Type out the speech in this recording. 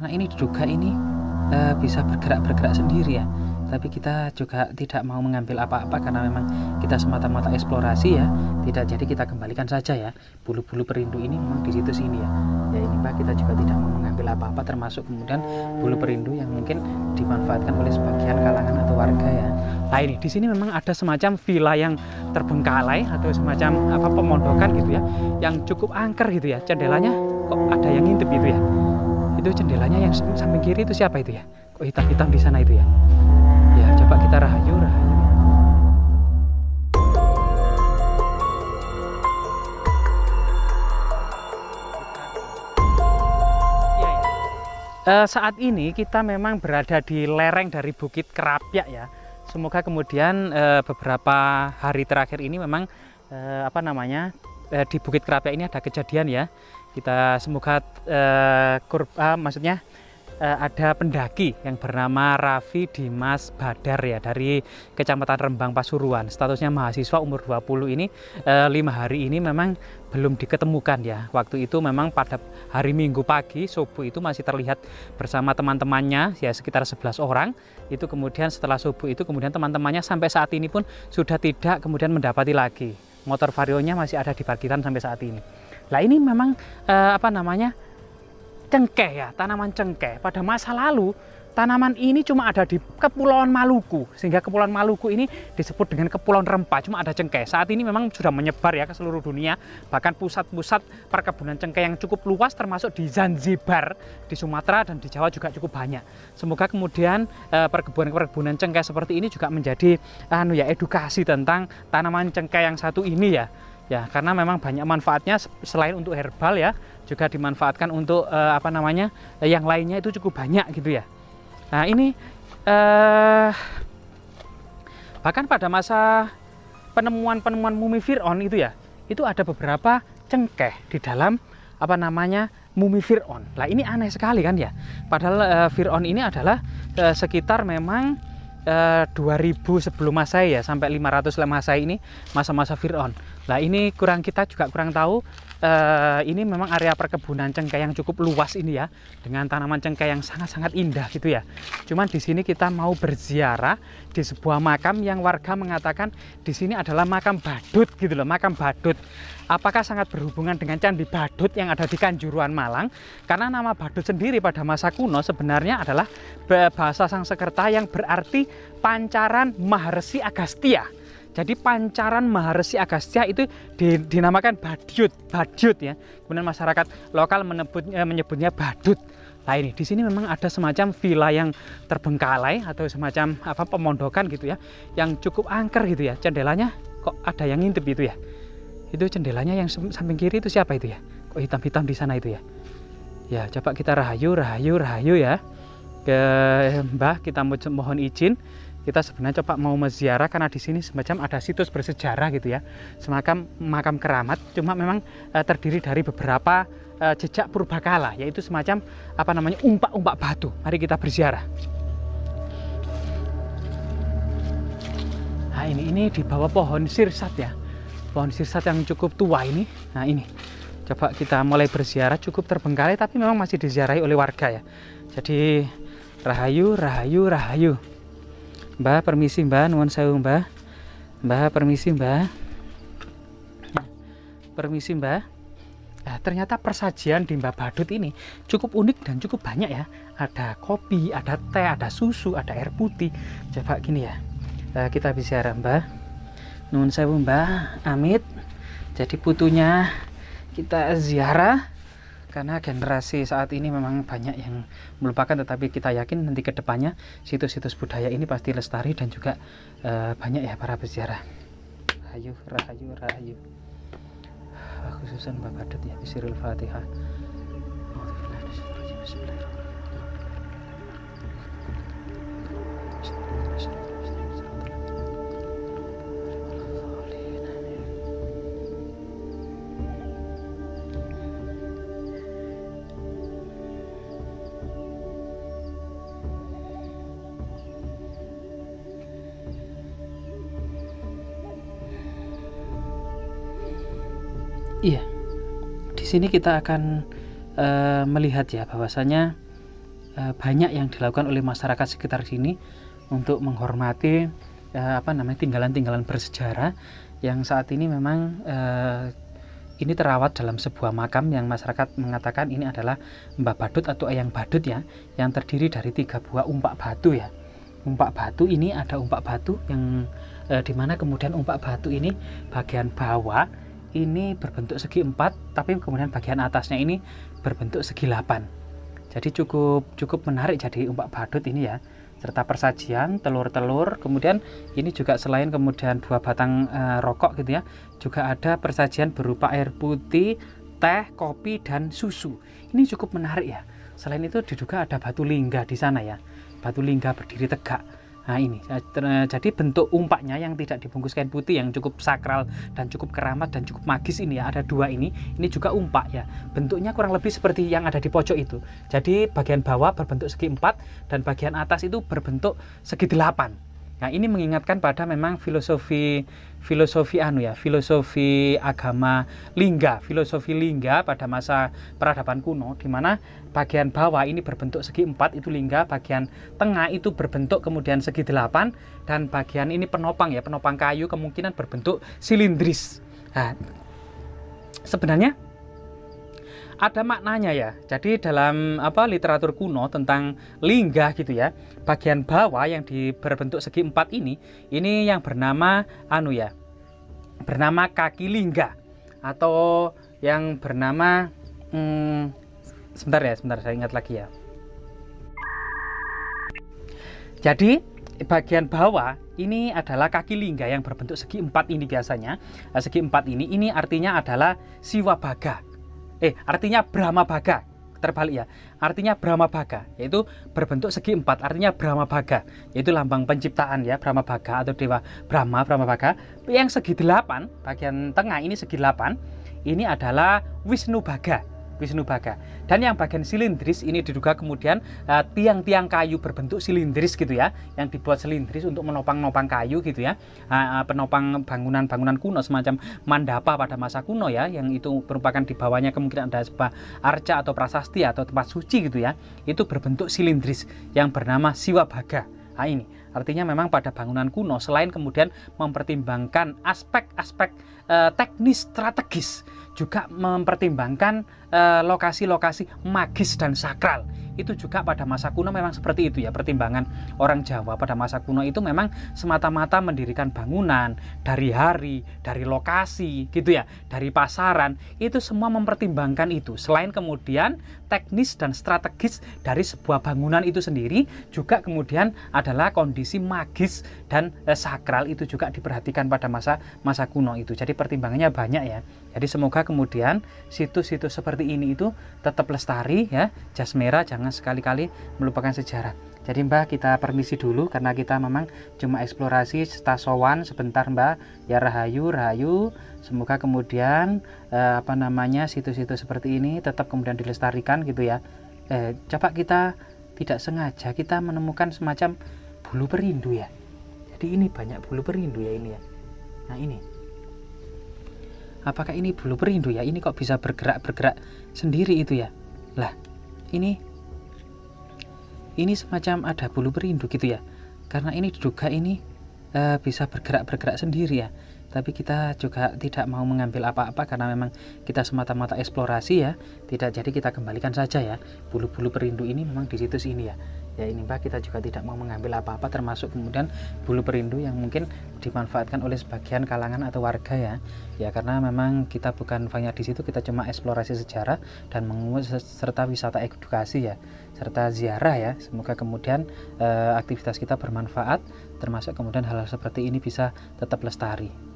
Nah ini diduga ini bisa bergerak sendiri ya. Tapi kita juga tidak mau mengambil apa-apa karena memang kita semata-mata eksplorasi ya. Tidak, jadi kita kembalikan saja ya. Bulu-bulu perindu ini memang di situ sini ya. Ya ini Mbak, kita juga tidak mau mengambil apa-apa, termasuk kemudian bulu perindu yang mungkin dimanfaatkan oleh sebagian kalangan atau warga ya. Nah ini di sini memang ada semacam villa yang terbengkalai atau semacam apa pemondokan gitu ya, yang cukup angker gitu ya. Jendelanya kok ada yang ngintip gitu ya. Itu jendelanya yang samping kiri itu siapa itu ya? Kok hitam-hitam di sana itu ya? Ya, coba kita rahayu. Saat ini kita memang berada di lereng dari Bukit Kerapyak ya. Semoga kemudian beberapa hari terakhir ini memang di Bukit Kerapyak ini ada kejadian ya. Kita semoga ada pendaki yang bernama Raffi Dimas Badar ya, dari Kecamatan Rembang Pasuruan. Statusnya mahasiswa, umur 20 ini 5 hari ini memang belum diketemukan ya. Waktu itu memang pada hari Minggu pagi subuh itu masih terlihat bersama teman-temannya ya, sekitar 11 orang. Itu kemudian setelah subuh itu kemudian teman-temannya sampai saat ini pun sudah tidak kemudian mendapati lagi. Motor varionya masih ada di parkiran sampai saat ini. Nah ini memang cengkeh ya, tanaman cengkeh. Pada masa lalu tanaman ini cuma ada di Kepulauan Maluku, sehingga Kepulauan Maluku ini disebut dengan Kepulauan Rempah, cuma ada cengkeh. Saat ini memang sudah menyebar ya ke seluruh dunia, bahkan pusat-pusat perkebunan cengkeh yang cukup luas termasuk di Zanzibar, di Sumatera dan di Jawa juga cukup banyak. Semoga kemudian perkebunan cengkeh seperti ini juga menjadi edukasi tentang tanaman cengkeh yang satu ini ya. Ya, karena memang banyak manfaatnya selain untuk herbal ya, juga dimanfaatkan untuk yang lainnya itu cukup banyak gitu ya. Nah, ini bahkan pada masa penemuan mumi Fir'aun itu ya, itu ada beberapa cengkeh di dalam mumi Fir'aun. Nah, ini aneh sekali kan ya. Padahal Fir'aun ini adalah sekitar memang 2000 sebelum Masehi ya, sampai 500 Masehi ini masa-masa Fir'aun. Nah ini kita juga kurang tahu, ini memang area perkebunan cengkeh yang cukup luas ini ya, dengan tanaman cengkeh yang sangat-sangat indah gitu ya. Cuman di sini kita mau berziarah di sebuah makam yang warga mengatakan di sini adalah makam badut gitu loh, makam badut. Apakah sangat berhubungan dengan Candi Badut yang ada di Kanjuruhan, Malang? Karena nama badut sendiri pada masa kuno sebenarnya adalah bahasa Sanskerta yang berarti pancaran Maharsi Agastya. Jadi pancaran Maharsi Agastya itu dinamakan Badyut ya. Kemudian masyarakat lokal menyebutnya badut. Nah ini di sini memang ada semacam villa yang terbengkalai atau semacam pemondokan gitu ya, yang cukup angker gitu ya. Jendelanya kok ada yang ngintip gitu ya. Itu jendelanya yang samping kiri itu siapa itu ya? Kok hitam-hitam di sana itu ya? Ya coba kita rahayu ya. Ke Mbah kita mohon izin. Kita sebenarnya coba mau menziarah karena di sini semacam ada situs bersejarah gitu ya, semacam makam keramat, cuma memang terdiri dari beberapa jejak purbakala, yaitu semacam umpak-umpak batu. Mari kita berziarah. Nah ini di bawah pohon sirsat ya, pohon sirsat yang cukup tua ini. Nah ini coba kita mulai berziarah, cukup terbengkalai tapi memang masih diziarahi oleh warga ya. Jadi rahayu. Mbah, permisi Mbah, nuwun sewu Mbah. Mbah, permisi Mbah. Permisi Mbah. Nah, ternyata persajian di Mbah Badut ini cukup unik dan cukup banyak ya. Ada kopi, ada teh, ada susu, ada air putih. Coba gini ya. Kita bicara Mbah. Nuwun sewu Mbah, amit. Jadi putunya kita ziarah. Karena generasi saat ini memang banyak yang melupakan, tetapi kita yakin nanti ke depannya situs-situs budaya ini pasti lestari dan juga banyak ya para peziarah. Rahayu. Khususan Mbah Badut ya, Bismillahirrahmanirrahim. Fatihah. Iya, di sini kita akan melihat ya bahwasanya banyak yang dilakukan oleh masyarakat sekitar sini untuk menghormati tinggalan-tinggalan bersejarah yang saat ini memang ini terawat dalam sebuah makam yang masyarakat mengatakan ini adalah Mbah Badut atau Eyang Badut ya, yang terdiri dari 3 buah umpak batu ya. Umpak batu ini ada umpak batu yang dimana kemudian umpak batu ini bagian bawah ini berbentuk segi 4, tapi kemudian bagian atasnya ini berbentuk segi 8. Jadi cukup menarik jadi umpak badut ini ya, serta persajian telur-telur. Kemudian ini juga selain kemudian 2 batang rokok gitu ya, juga ada persajian berupa air putih, teh, kopi, dan susu. Ini cukup menarik ya. Selain itu diduga ada batu lingga di sana ya, batu lingga berdiri tegak. Nah ini, jadi bentuk umpaknya yang tidak dibungkus kain putih yang cukup sakral dan cukup keramat dan cukup magis ini ya, ada 2 ini juga umpak ya. Bentuknya kurang lebih seperti yang ada di pojok itu. Jadi bagian bawah berbentuk segi 4 dan bagian atas itu berbentuk segi 8. Nah ini mengingatkan pada memang filosofi agama filosofi lingga pada masa peradaban kuno, di mana bagian bawah ini berbentuk segi 4 itu lingga, bagian tengah itu berbentuk kemudian segi 8, dan bagian ini penopang ya, penopang kayu kemungkinan berbentuk silindris. Nah, sebenarnya ada maknanya ya. Jadi dalam literatur kuno tentang lingga gitu ya, bagian bawah yang berbentuk segi 4 ini yang bernama bernama kaki lingga, atau yang bernama sebentar saya ingat lagi ya. Jadi bagian bawah ini adalah kaki lingga yang berbentuk segi 4 ini biasanya. Segi 4 ini artinya adalah Siwa Baga. Artinya Brahma Baga, terbalik ya. Artinya Brahma Baga, yaitu berbentuk segi 4, artinya Brahma Baga, yaitu lambang penciptaan ya, Brahma Baga atau Dewa Brahma Baga. Yang segi 8, bagian tengah ini segi 8, ini adalah Wisnu Baga. Dan yang bagian silindris ini diduga kemudian tiang-tiang kayu berbentuk silindris gitu ya, yang dibuat silindris untuk menopang kayu gitu ya, penopang bangunan kuno semacam mandapa pada masa kuno ya, yang itu merupakan di bawahnya kemungkinan ada sebuah arca atau prasasti atau tempat suci gitu ya, itu berbentuk silindris yang bernama Siwa Baga. Nah ini artinya memang pada bangunan kuno selain kemudian mempertimbangkan aspek-aspek teknis strategis, juga mempertimbangkan lokasi-lokasi magis dan sakral. Itu juga pada masa kuno memang seperti itu ya, pertimbangan orang Jawa pada masa kuno itu memang semata-mata mendirikan bangunan dari hari, dari lokasi gitu ya, dari pasaran, itu semua mempertimbangkan itu. Selain kemudian teknis dan strategis dari sebuah bangunan itu sendiri, juga kemudian adalah kondisi magis dan sakral itu juga diperhatikan pada masa kuno itu. Jadi pertimbangannya banyak ya. Jadi semoga kemudian situs-situs seperti ini itu tetap lestari ya. Jas merah jangan sekali-kali melupakan sejarah. Jadi Mbak, kita permisi dulu karena kita memang cuma eksplorasi stasowan sebentar Mbak. Ya rahayu. Semoga kemudian situs-situs seperti ini tetap kemudian dilestarikan gitu ya. Coba kita tidak sengaja kita menemukan semacam bulu perindu ya. Jadi ini banyak bulu perindu ya ini ya. Nah ini, apakah ini bulu perindu ya? Ini kok bisa bergerak sendiri itu ya? Lah, ini semacam ada bulu perindu gitu ya. Karena ini diduga ini bisa bergerak sendiri ya. Tapi kita juga tidak mau mengambil apa-apa karena memang kita semata-mata eksplorasi ya. Tidak, jadi kita kembalikan saja ya. Bulu-bulu perindu ini memang di situs ini ya. Ya ini Mbak, kita juga tidak mau mengambil apa-apa, termasuk kemudian bulu perindu yang mungkin dimanfaatkan oleh sebagian kalangan atau warga ya. Ya karena memang kita bukan banyak di situ, kita cuma eksplorasi sejarah dan mengungut serta wisata edukasi ya, serta ziarah ya. Semoga kemudian aktivitas kita bermanfaat, termasuk kemudian hal-hal seperti ini bisa tetap lestari.